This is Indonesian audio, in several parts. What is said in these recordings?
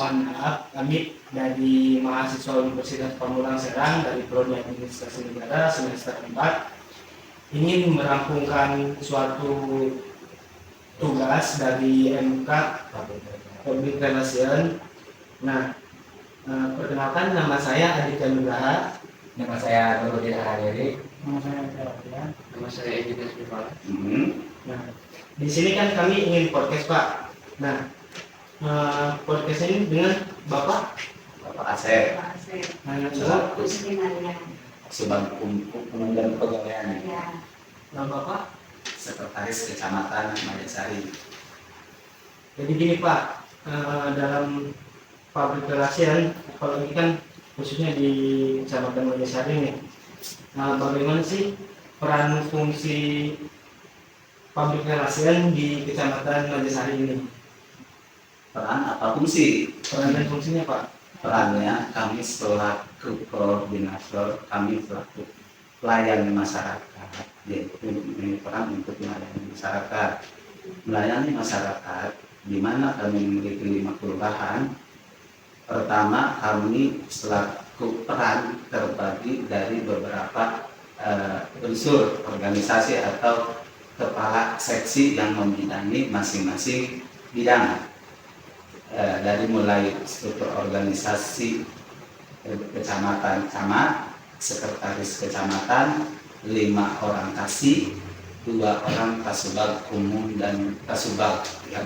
Mohon maaf, kami dari mahasiswa Universitas Pamulang Serang dari Prodi Administrasi Negara semester 4 ingin merampungkan suatu tugas dari MK Public Relation. Nah, perkenalkan, nama saya Aditya Nugraha. Nama saya Nurudin Hariri. Nama saya Aditya. Nama saya Edita Srivara. Nah, di sini kan kami ingin podcast, Pak. Nah, podcast ini dengan Bapak Asep selaku sebagai Komandan Pegawaian Bapak. Sekretaris Kecamatan Majasari. Jadi gini Pak, dalam public relation, apalagi kan khususnya di Kecamatan Majasari nih, bagaimana sih peran fungsi public relation di Kecamatan Majasari ini? Peran apa fungsi? Peran dan fungsinya Pak? Perannya kami selaku koordinator, kami selaku pelayan masyarakat, yaitu ini peran untuk melayani masyarakat. Melayani masyarakat, di mana kami memiliki 5 kelurahan. Pertama, kami selaku peran terbagi dari beberapa unsur organisasi atau kepala seksi yang membidangi masing-masing bidang. Dari mulai struktur organisasi kecamatan, camat, sekretaris kecamatan, 5 orang kasih, 2 orang kasubag umum dan kasubag yang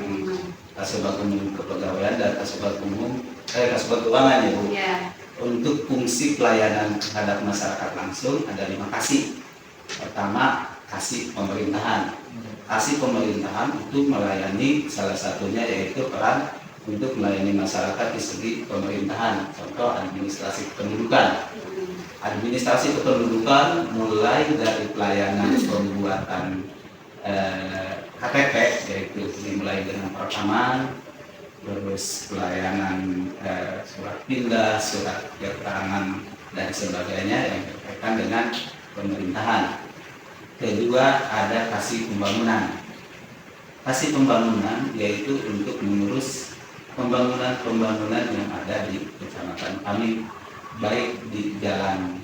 kasubag umum kepegawaian dan kasubag umum kasubag keuangan ya Bu. Ya. Untuk fungsi pelayanan terhadap masyarakat langsung ada 5 kasih. Pertama, kasih pemerintahan. Kasih pemerintahan itu melayani, salah satunya yaitu peran untuk melayani masyarakat di segi pemerintahan. Contoh administrasi kependudukan. Administrasi kependudukan mulai dari pelayanan pembuatan KTP, yaitu dimulai dengan perekaman, terus pelayanan surat pindah, surat keterangan dan sebagainya yang berkaitan dengan pemerintahan. Kedua, ada kasih pembangunan. Kasih pembangunan yaitu untuk mengurus pembangunan yang ada di kecamatan kami, baik di jalan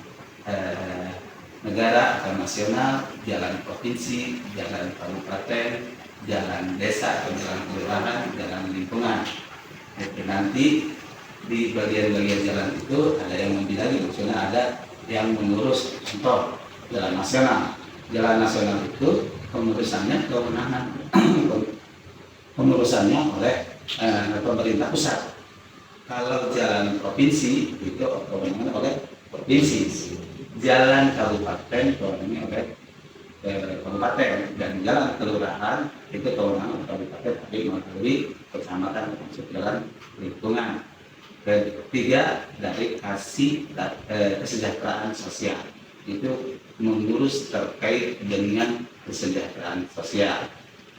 negara atau nasional, jalan provinsi, jalan kabupaten, jalan desa atau jalan kelurahan, jalan lingkungan. Jadi nanti di bagian-bagian jalan itu ada yang membidangi, misalnya ada yang mengurus contoh jalan nasional. Jalan nasional itu pengurusannya kewenangan pengurusannya oleh pemerintah pusat. Kalau jalan provinsi itu kewenangan oleh provinsi. Jalan kabupaten kewenangan oleh kabupaten, dan jalan kelurahan itu kewenangan kabupaten tapi melalui kecamatan termasuk jalan lingkungan. Ketiga, dari kasih kesejahteraan sosial, itu mengurus terkait dengan kesejahteraan sosial.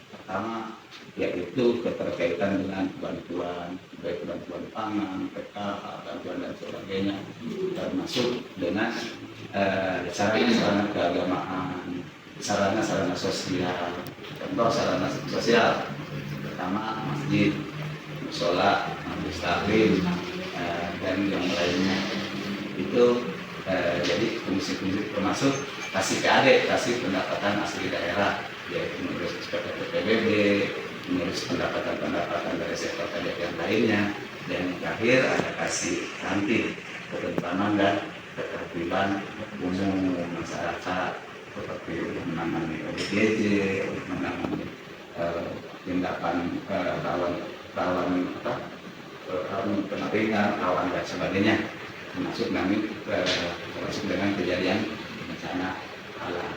Pertama, yaitu keterkaitan dengan bantuan, baik bantuan pangan, PKH, bantuan dan sebagainya, termasuk dengan sarana-sarana keagamaan, sarana-sarana sosial. Contoh sarana sosial pertama masjid, musola, majelis taklim, dan yang lainnya. Itu jadi fungsi-fungsi termasuk kasih PAD, kasih pendapatan asli daerah, yaitu mengurus SPT PBB, mengurus pendapatan dari sektor pajak yang lainnya, dan yang terakhir ada kasih kantin, ketentraman dan ketertiban umum masyarakat, seperti untuk menangani ODGJ, untuk menangani tindakan rawan peneringan, rawan dan sebagainya, termasuk dengan kejadian bencana alam.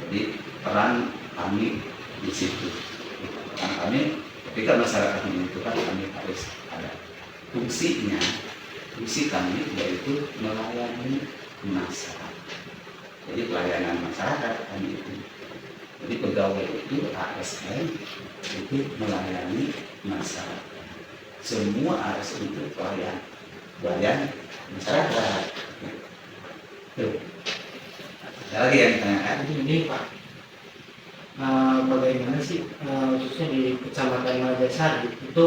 Jadi peran kami di situ. Peran kami ketika masyarakat membutuhkan, kami harus ada fungsinya. Fungsi kami yaitu melayani masyarakat. Jadi pelayanan masyarakat kami itu. Jadi pegawai itu ASN itu melayani masyarakat. Semua ASN itu pelayan masyarakat. Tuh. Ada lagi yang ditanyakan? Ini Pak, bagaimana sih khususnya di Kecamatan Majasari itu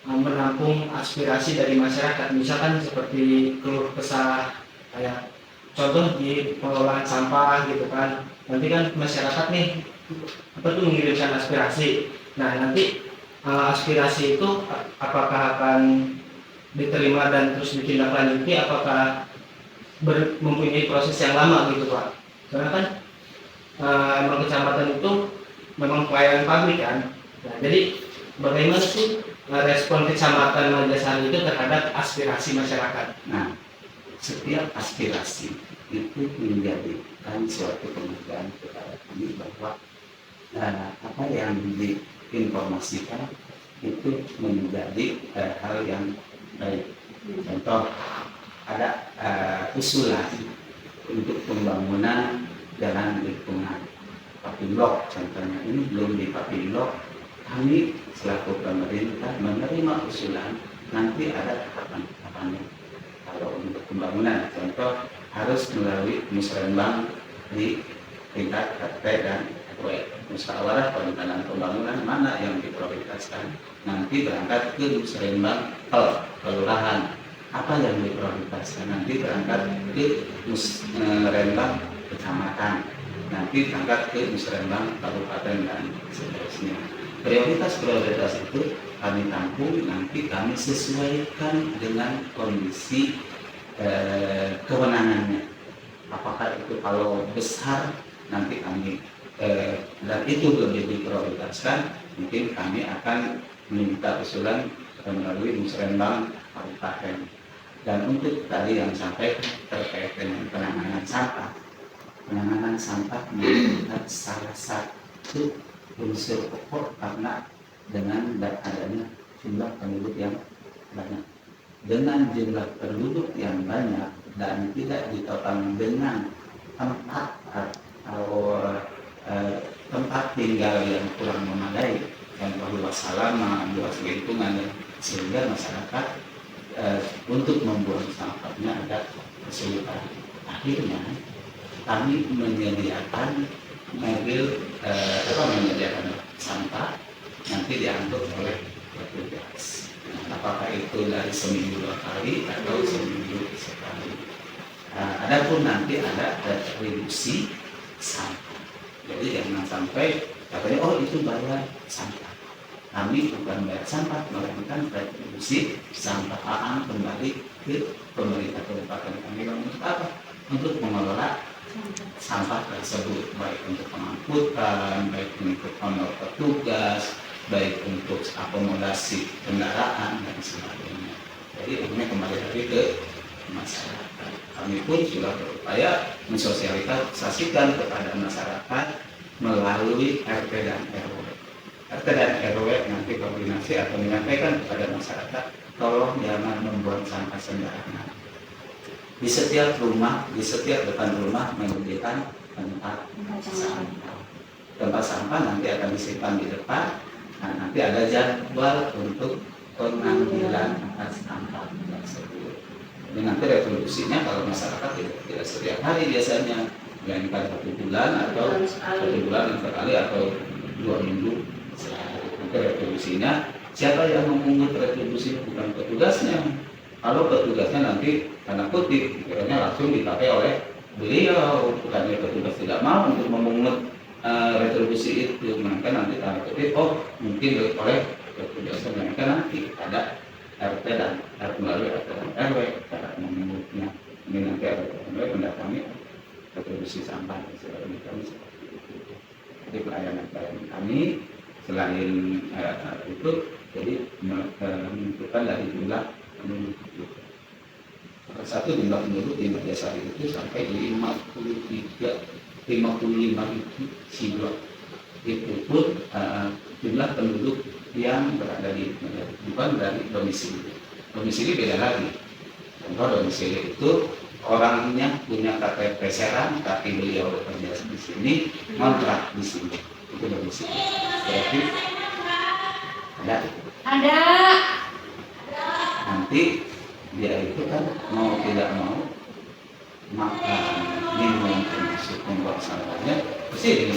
menampung aspirasi dari masyarakat, misalkan seperti keluh kesah kayak contoh di pengelolaan sampah gitu kan. Nanti kan masyarakat nih mengirimkan aspirasi. Nah nanti aspirasi itu apakah akan diterima dan terus ditindaklanjuti, apakah mempunyai proses yang lama gitu Pak? Karena kan emang kecamatan itu memang pelayanan publik kan. Nah, jadi bagaimana sih respon kecamatan Manggasari itu terhadap aspirasi masyarakat? Nah, setiap aspirasi itu menjadikan suatu penghargaan kepada kami bahwa apa yang diinformasikan itu menjadi hal yang baik. Contoh, ada usulan untuk pembangunan jalan lingkungan Papilok, contohnya ini belum di Papilok, kami selaku pemerintah menerima usulan, nanti ada tahapan-tahapannya. Kalau untuk pembangunan, contoh harus melalui musrenbang di tingkat RT dan RW. Musyawarah perencanaan pembangunan mana yang diprioritaskan, nanti berangkat ke musrenbang kelurahan. Apa yang diprioritaskan, nanti berangkat ke musrenbang kecamatan, nanti berangkat ke musrenbang kabupaten dan seterusnya. Prioritas-prioritas itu kami tampung, nanti kami sesuaikan dengan kondisi kewenangannya. Apakah itu kalau besar nanti kami dan itu lebih diprioritaskan, mungkin kami akan meminta usulan melalui musrenbang kabupaten. Dan untuk tadi yang sampai terkait dengan penanganan sampah merupakan salah satu unsur pokok karena dengan adanya jumlah penduduk yang banyak. Dengan jumlah penduduk yang banyak dan tidak ditopang dengan tempat atau tempat tinggal yang kurang memadai, yang luas halaman, luas lingkungan, sehingga masyarakat untuk membuang sampahnya ada kesulitan. Akhirnya kami menyediakan mobil menyediakan sampah nanti diangkut oleh petugas. Apakah itu dari seminggu 2 kali atau seminggu sekali. Adapun nanti ada retribusi sampah. Jadi jangan sampai katanya itu bayar sampah. Kami bukan bayar sampah, melainkan retribusi sampah kembali ke pemerintah kabupaten kami. Untuk apa? Untuk mengelola sampah tersebut, baik untuk pengangkutan, baik untuk honor petugas, baik untuk akomodasi kendaraan dan sebagainya. Jadi ini kembali lagi ke masyarakat. Kami pun sudah berupaya mensosialisasikan kepada masyarakat melalui RT dan RW. RT dan RW nanti koordinasi atau menyampaikan kepada masyarakat, tolong jangan membuang sampah sembarangan. Di setiap rumah, di setiap depan rumah menyediakan tempat sampah. Tempat sampah nanti akan disimpan di depan. Nah, nanti ada jadwal untuk pengambilan sampah tersebut. Jadi nanti retribusinya kalau masyarakat tidak setiap hari biasanya, melainkan 1 bulan atau 1 bulan sekali atau 2 minggu sekali. Nanti retribusinya siapa yang memungut retribusi, bukan petugasnya. Kalau petugasnya nanti tanda kutip kiranya langsung dipakai oleh beliau, bukannya petugas tidak mau untuk memungut retribusi itu, maka nanti tanda kutip mungkin oleh petugasnya, maka nanti ada RT dan melalui RT dan RW cara memungutnya. Ini nanti RT dan RW mendatangi retribusi sampah dan sebagainya. Kami seperti itu. Jadi pelayanan kami selain itu, jadi menentukan dari jumlah penduduk. Satu jumlah penduduk di Manggasari itu sampai 55.000 jiwa. Itu pun jumlah penduduk yang berada di bukan dari domisili. Domisili beda lagi. Contoh domisili itu orangnya punya KTP Serang, tapi beliau bekerja di sini, ngontrak di sini. Itu domisili. Berarti ada. Nanti dia itu kan mau tidak mau makan, minum, termasuk membuang sampahnya pasti ini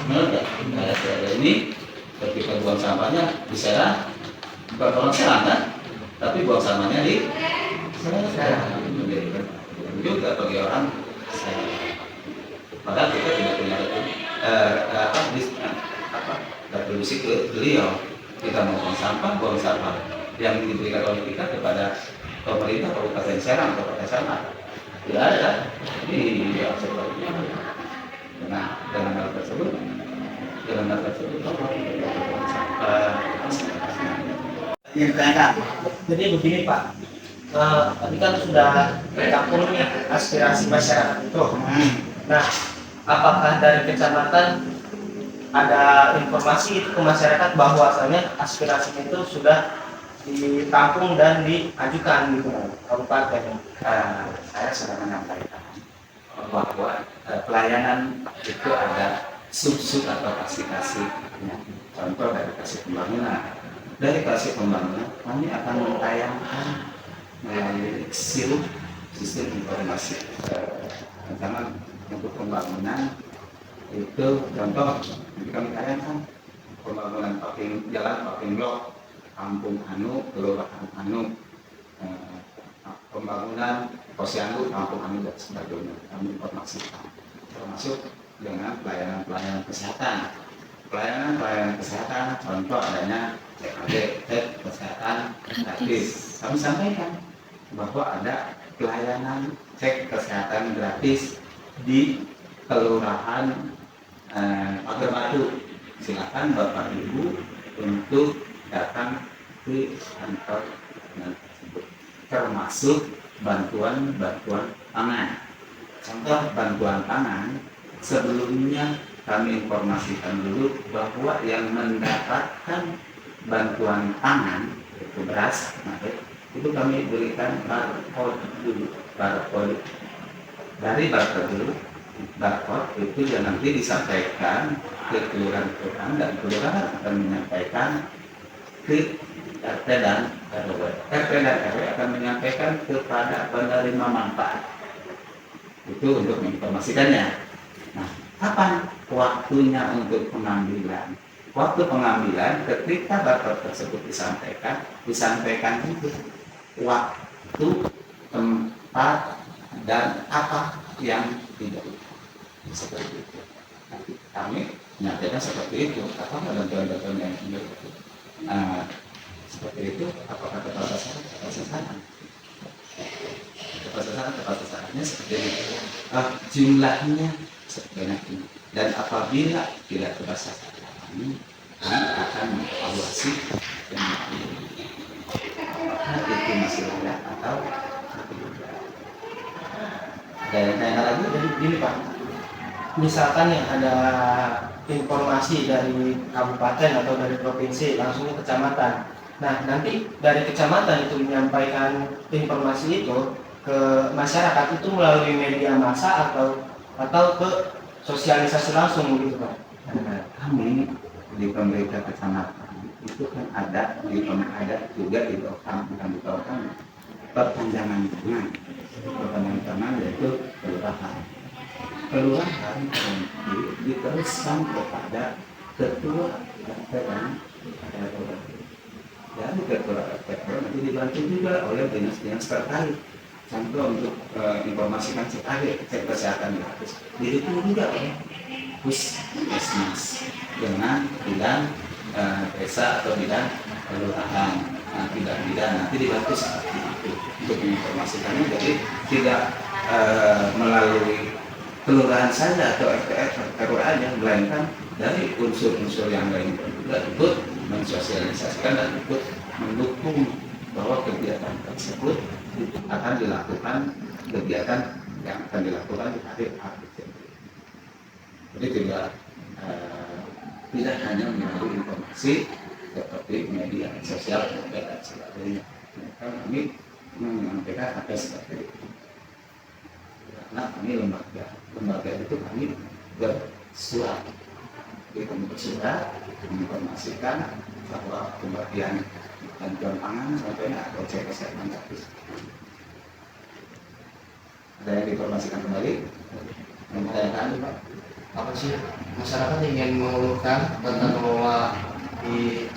meledak. Nah, ini ketika buang sampahnya di Serang bukan orang serang kan, tapi buang sampahnya di sana. Juga bagi orang padahal kita tidak punya retribusi ke beliau. Kita mau buang sampah yang diberikan oleh kita kepada pemerintah Kabupaten Serang atau Kota Serang tidak ada. Ini sepertinya dengan hal tersebut Yang ditanyakan. Jadi begini Pak, tadi kan sudah tercampur nih aspirasi masyarakat itu. Nah, apakah dari kecamatan ada informasi itu ke masyarakat bahwasanya aspirasi itu sudah ditampung dan diajukan gitu kabupaten? Saya sudah menyampaikan bahwa pelayanan itu ada sub-sub atau kasih-kasih. Contoh dari kasih pembangunan. Dari kasih pembangunan kami akan mentayangkan melalui sistem informasi. Pertama untuk pembangunan itu contoh nanti kami tayangkan pembangunan jalan parking blok Kampung Anu, Kelurahan Anu, pembangunan posyandu Kampung Anu dan sebagainya. Kami informasikan termasuk dengan pelayanan kesehatan. Pelayanan kesehatan contoh adanya cek kesehatan gratis. Kami sampaikan bahwa ada pelayanan cek kesehatan gratis di Kelurahan Pagar Batu. Silakan Bapak Ibu untuk datang ke kantor tersebut, termasuk bantuan pangan. Contoh bantuan pangan sebelumnya kami informasikan dulu bahwa yang mendapatkan bantuan pangan itu beras, itu kami berikan barcode dulu, dari barcode itu yang nanti disampaikan ke kelurahan dan kelurahan akan menyampaikan ke RT dan RW. RT dan RW akan menyampaikan kepada penerima manfaat. Itu untuk menginformasikannya. Nah, kapan waktunya untuk pengambilan? Waktu pengambilan ketika barcode tersebut disampaikan itu waktu, tempat, dan apa yang tidak seperti itu. Nanti kami menyampaikan seperti itu. Apa bantuan-bantuan yang seperti itu? Apakah tepat sasaran? Tepat sasarannya seperti itu. Jumlahnya sebanyak ini. Dan apabila tidak tepat sasaran, kami akan mengevaluasi dan apakah itu masih layak atau tidak. Ada yang tanya lagi? Jadi gini Pak, misalkan ya ada informasi dari kabupaten atau dari provinsi langsung ke kecamatan. Nah, nanti dari kecamatan itu menyampaikan informasi itu ke masyarakat itu melalui media massa atau ke sosialisasi langsung gitu Pak. Kami di pemerintah kecamatan itu kan ada juga di Bawang perpanjangan tangan yaitu kelurahan nanti diteruskan kepada ketua RT dan RW. Dari ketua RT nanti dibantu juga oleh dinas-dinas terkait. Contoh untuk informasikan cek kesehatan gratis didukung juga oleh puskesmas dengan bidang desa atau bidang kelurahan, bidang nanti dibantu seperti itu untuk menginformasikannya. Jadi tidak melalui kelurahan saja atau RT RW aja, melainkan dari unsur-unsur yang lain juga ikut mensosialisasikan dan ikut mendukung bahwa kegiatan tersebut akan dilakukan, kegiatan yang akan dilakukan di hari A. Jadi tidak hanya melalui informasi seperti media sosial dan sebagainya. Kami menyampaikan apa seperti itu. Karena kami lembaga itu kami bersurat, kita bersurat menginformasikan bahwa pembagian bantuan pangan contohnya atau cek kesehatan gratis. Ada yang diinformasikan kembali? Yang ditanyakan Pak? Apa sih masyarakat ingin mengeluhkan tentang pengelola di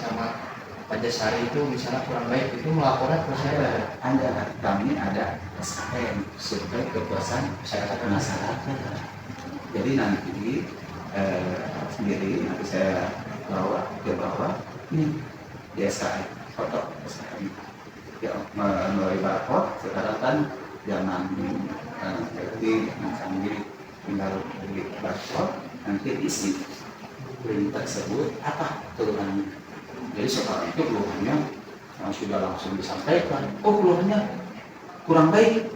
Pajasari itu misalnya kurang baik itu melaporkan ke saya. Kami ada SKM, survei kepuasan masyarakat masyarakat. Jadi nanti sendiri nanti saya bawa ke bawah ini di SKM, foto SKM. Ya, melalui barcode sekarang kan zaman jadi sambil tinggal di barcode nanti isi link tersebut apa keluhannya. Jadi sekarang itu keluhannya sudah langsung disampaikan. Oh, keluhannya kurang baik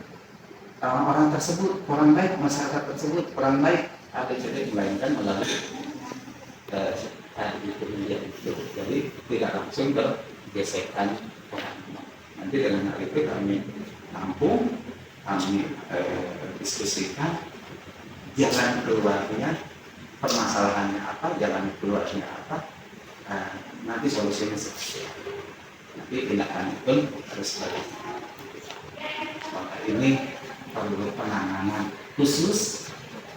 orang tersebut, kurang baik masyarakat tersebut, kurang baik. Ada jadi melainkan melalui itu. Jadi tidak langsung bergesekan orang. Nanti dengan hal itu kami tampung, kami diskusikan jalan keluarnya, permasalahannya apa, jalan keluarnya apa. Nanti solusinya seperti apa. Nanti tindakan pun harus bagaimana. Maka ini perlu penanganan khusus,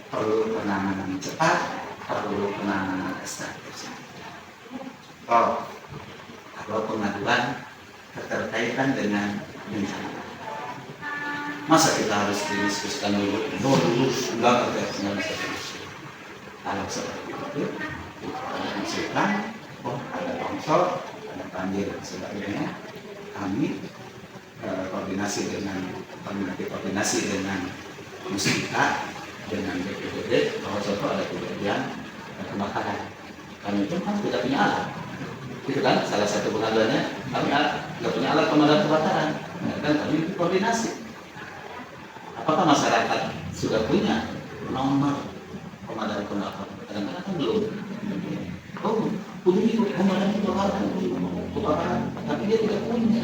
perlu penanganan cepat, perlu penanganan strategis. Kalau pengaduan keterkaitan dengan bencana, masa kita harus didiskusikan dulu enggak terkait dengan strategis. Kalau seperti itu, kita diskusikan. Ada longsor, ada banjir dan sebagainya. Kami koordinasi dengan Muspika, dengan BPBD, bahwa contoh ada kejadian kebakaran. Kami itu kan tidak punya alat. Itu kan salah satu pengaduannya, kami tidak punya alat pemadam kebakaran. Dan kami koordinasi. Apakah masyarakat sudah punya nomor pemadam kebakaran? Kadang-kadang kan belum. Punya pemadam kebakaran, tapi dia tidak punya.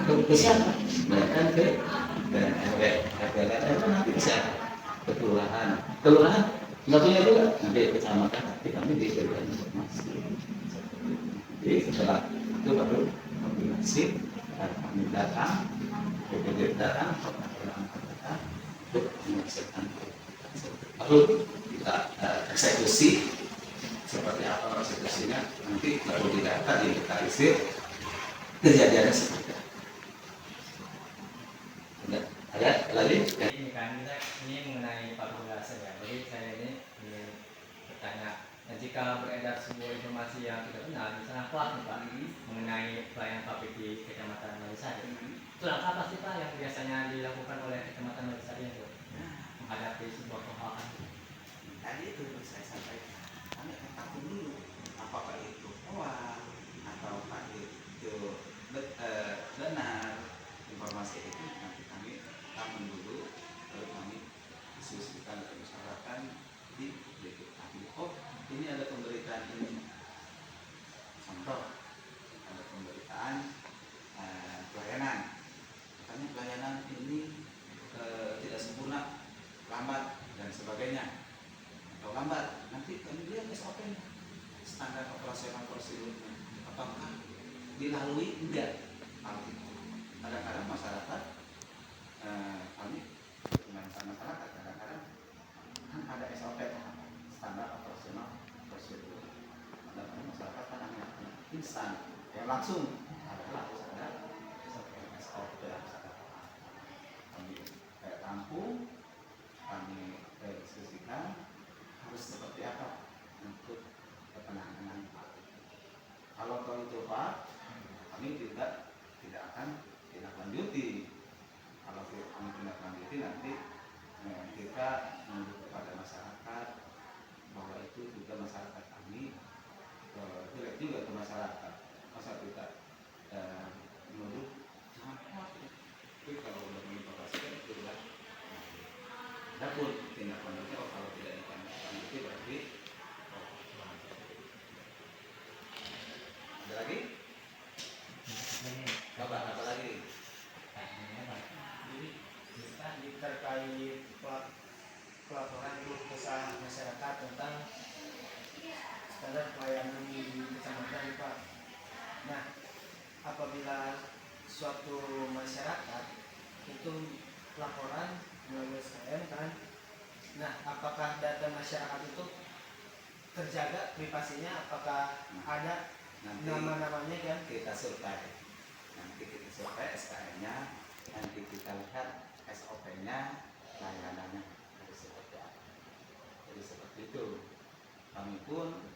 Ke siapa? Mereka ke RW, nanti ke siapa? Ke kelurahan nggak punya juga, nanti kecamatan, nanti kami diberikan informasi. Jadi setelah itu baru koordinasi, kami datang, BPD datang, untuk menyelesaikan. Lalu kita eksekusi. Seperti apa eksekusinya nanti baru didata, didetailsir kejadiannya seperti apa. Ada lagi? Ini kan ini mengenai fakultase ya. Jadi saya ini ingin bertanya, jika beredar sebuah informasi yang tidak benar, misalnya hoax nih Pak, mengenai pelayanan publik di Kecamatan Malisari, itu langkah apa sih Pak yang biasanya dilakukan oleh Kecamatan Malisari itu menghadapi sebuah kehoakan? Tadi itu saya sampaikan, kami akan tampung dulu apakah itu hoax ataukah itu benar. Informasi itu nanti kami tampung dulu, lalu kami diskusikan dan bicarakan di BPKB. Oh, ini ada pemberitaan ini. Contoh, ada pemberitaan pelayanan. Katanya pelayanan ini tidak sempurna, lambat dan sebagainya. Atau lambat, nanti kami lihat SOP-nya, standar operasional prosedurnya, apakah dilalui enggak. Kadang-kadang masyarakat kami dengan masyarakat kadang-kadang kan ada SOP, standar operasional prosedur. Kadang-kadang masyarakat kan hanya instan yang langsung adalah standar SOP. Kami tampung, kami diskusikan harus seperti apa untuk penanganan Pak. Kalau itu Pak, kami juga tidak akan tindak lanjuti. Kalau kami tindak lanjuti nanti kita menunjuk kepada masyarakat bahwa itu juga masyarakat kami jelek juga ke masyarakat. Masa kita menunjuk tapi kalau sudah menginformasikan itu sudah dapur tindak lanjutnya. Kalau tidak lanjuti berarti ada lagi? Apa lagi? Jadi terkait pelaporan keluh kesah masyarakat tentang standar pelayanan di kecamatan Pak. Nah, apabila suatu masyarakat itu laporan melalui SKM kan, nah apakah data masyarakat itu terjaga privasinya, apakah ada Nanti nama-namanya kan. kita survei. Nanti kita survei SKM-nya, nanti kita lihat SOP-nya, layanannya harus seperti apa. Jadi seperti itu. Kami pun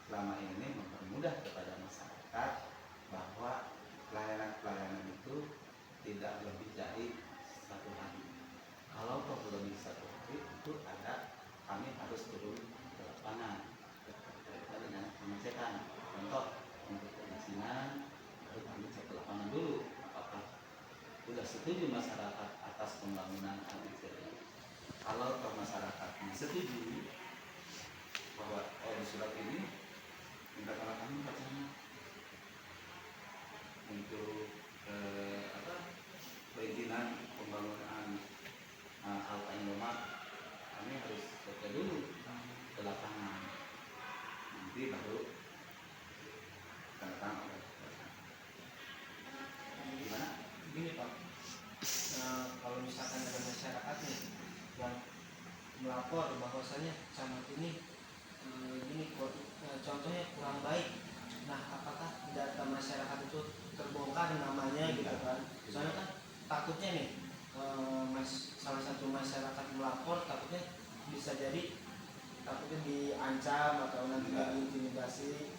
selama ini mempermudah kepada masyarakat bahwa pelayanan-pelayanan itu tidak lebih dari 1 hari. Kalau lebih 1 hari itu ada, kami harus turun ke lapangan berkaitan dengan pengecekan. Contoh untuk perizinan, harus kami cek ke lapangan dulu apakah sudah setuju masyarakat atas pembangunan ABCD. Kalau masyarakatnya setuju bahwa di surat ini minta tanda tangan bacanya untuk perizinan pembangunan Alfa Indomaret, kami harus cek dulu ke lapangan, nanti baru tanda tangan oleh gimana? Gini Pak, kalau misalkan ada masyarakat nih yang melapor bahwasanya camat ini gini contohnya kurang baik. Nah, apakah data masyarakat itu terbongkar namanya gitu kan? Soalnya kan takutnya nih salah satu masyarakat melapor takutnya bisa jadi takutnya diancam atau nanti diintimidasi.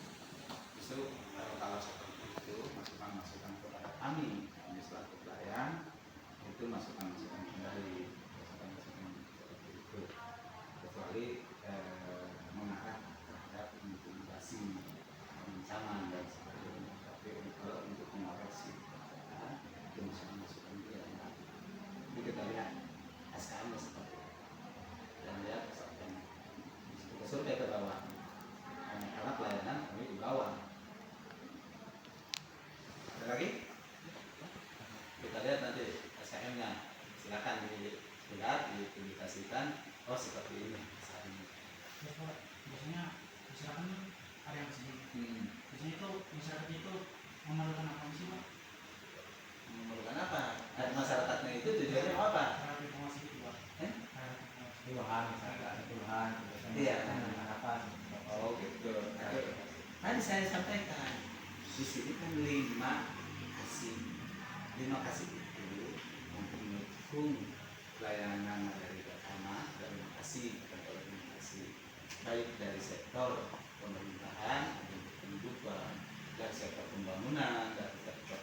Justru kalau seperti itu masukan-masukan kepada kami selaku pelayan, itu masukan-masukan kembali, masukan-masukan seperti itu, kecuali mengarah terhadap intimidasi, ancaman dan sebagainya. Tapi kalau untuk mengoreksi itu masukan-masukan dia. Jadi kita lihat SKM seperti itu dan lihat SKM kita survei ke bawah, karena pelayanan kami di bawah. Ada lagi? Kita lihat nanti SKM-nya, silakan dilihat, dipublikasikan. Oh seperti ini. Biasanya masyarakat ada yang kesini. Biasanya itu masyarakat itu memerlukan apa sih Pak? Memerlukan apa? Masyarakatnya itu tujuannya apa? Harap informasi itu Pak. Keluhan misalnya ada keluhan, Iya. dengan apa? Oh gitu. Tadi saya sampaikan di sini kan 5 kasih itu untuk mendukung pelayanan dari pertama dari kasih baik dari sektor pemerintahan, kehidupan, dari sektor pembangunan, dari sektor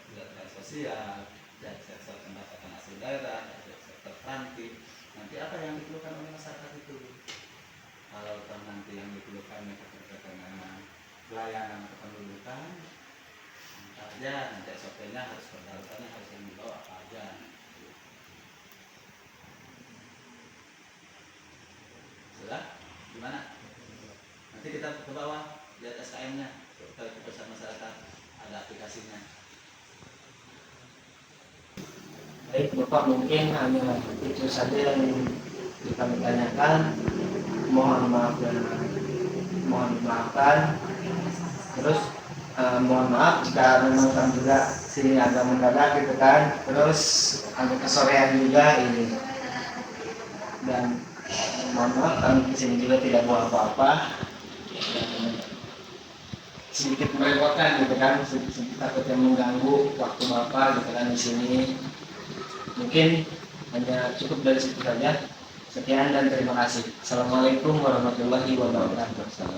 sosial, dari sektor pendapatan asli daerah, dari sektor transit. Nanti apa yang diperlukan oleh masyarakat itu? Kalau nanti yang diperlukan berkaitan dengan pelayanan kependudukan, apa aja, nanti SOP-nya harus persyaratannya harus yang dibawa apa aja. Sudah? Gimana? Nanti kita ke bawah lihat SKM-nya, kita bersama masyarakat ada aplikasinya. Baik Bapak, mungkin hanya itu saja yang kami tanyakan. Mohon maaf dan mohon dimaafkan. Terus mohon maaf jika memang kami juga sini agak mendadak gitu kan. Terus agak kesorean juga ini. Dan mohon maaf kami kesini juga tidak bawa apa-apa. Dan sedikit merepotkan gitu kan, sedikit takutnya mengganggu waktu Bapak gitu kan di sini. Mungkin hanya cukup dari situ saja. Sekian dan terima kasih. Assalamualaikum warahmatullahi wabarakatuh.